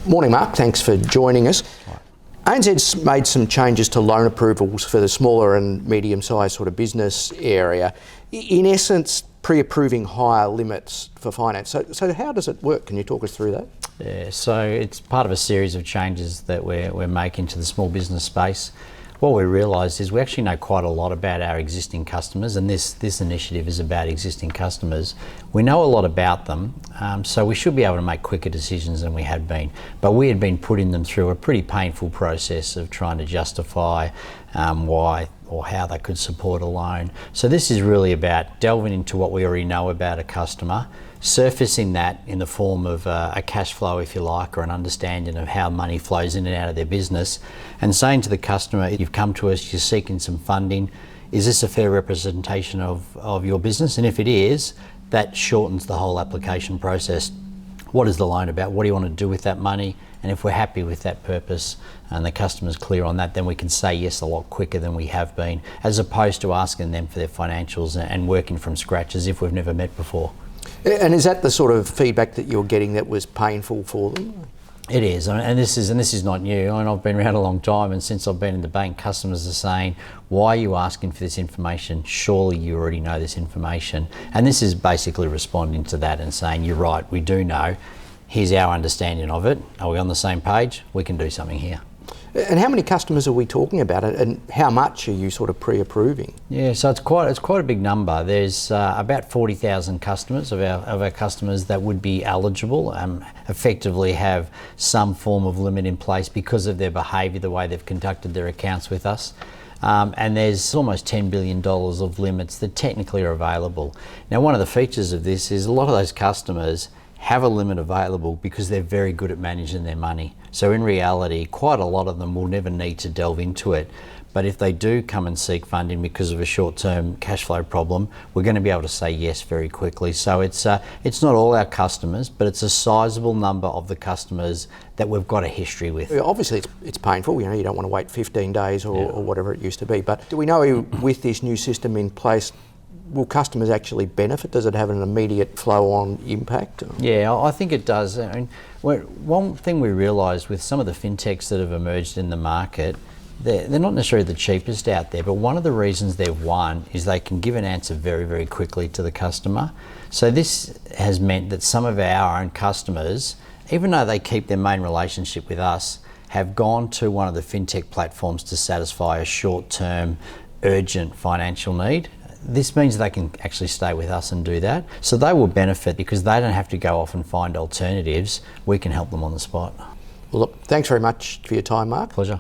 Morning, Mark. Thanks for joining us. ANZ's made some changes to loan approvals for the smaller and medium-sized sort of business area. In essence, pre-approving higher limits for finance. So how does it work? Can you talk us through that? Yeah, so it's part of a series of changes that we're making to the small business space. What we realised is we actually know quite a lot about our existing customers, and this initiative is about existing customers. We know a lot about them, so we should be able to make quicker decisions than we had been. But we had been putting them through a pretty painful process of trying to justify why or how they could support a loan. So this is really about delving into what we already know about a customer, surfacing that in the form of a cash flow, if you like, or an understanding of how money flows in and out of their business, and saying to the customer, you've come to us, you're seeking some funding, is this a fair representation of your business? And if it is, that shortens the whole application process. What is the loan about? What do you want to do with that money? And if we're happy with that purpose and the customer's clear on that, then we can say yes a lot quicker than we have been, as opposed to asking them for their financials and working from scratch as if we've never met before. And is that the sort of feedback that you're getting that was painful for them? It is, and this is not new. I mean, I've been around a long time, and since I've been in the bank, customers are saying, why are you asking for this information? Surely you already know this information. And this is basically responding to that and saying, you're right, we do know. Here's our understanding of it. Are we on the same page? We can do something here. And how many customers are we talking about, and how much are you sort of pre-approving? Yeah, so it's quite a big number. There's about 40,000 customers of our customers that would be eligible, effectively have some form of limit in place because of their behaviour, the way they've conducted their accounts with us. And there's almost $10 billion of limits that technically are available. Now, one of the features of this is a lot of those customers have a limit available because they're very good at managing their money. So in reality, quite a lot of them will never need to delve into it. But if they do come and seek funding because of a short-term cash flow problem, we're going to be able to say yes very quickly. So it's not all our customers, but it's a sizable number of the customers that we've got a history with. Obviously it's painful, you don't want to wait 15 days or whatever it used to be. But do we know with this new system in place, will customers actually benefit? Does it have an immediate flow-on impact? Yeah, I think it does. I mean, one thing we realised with some of the fintechs that have emerged in the market, they're not necessarily the cheapest out there, but one of the reasons they've won is they can give an answer very, very quickly to the customer. So this has meant that some of our own customers, even though they keep their main relationship with us, have gone to one of the fintech platforms to satisfy a short-term, urgent financial need. This means they can actually stay with us and do that. So they will benefit because they don't have to go off and find alternatives. We can help them on the spot. Well, look, thanks very much for your time, Mark. Pleasure.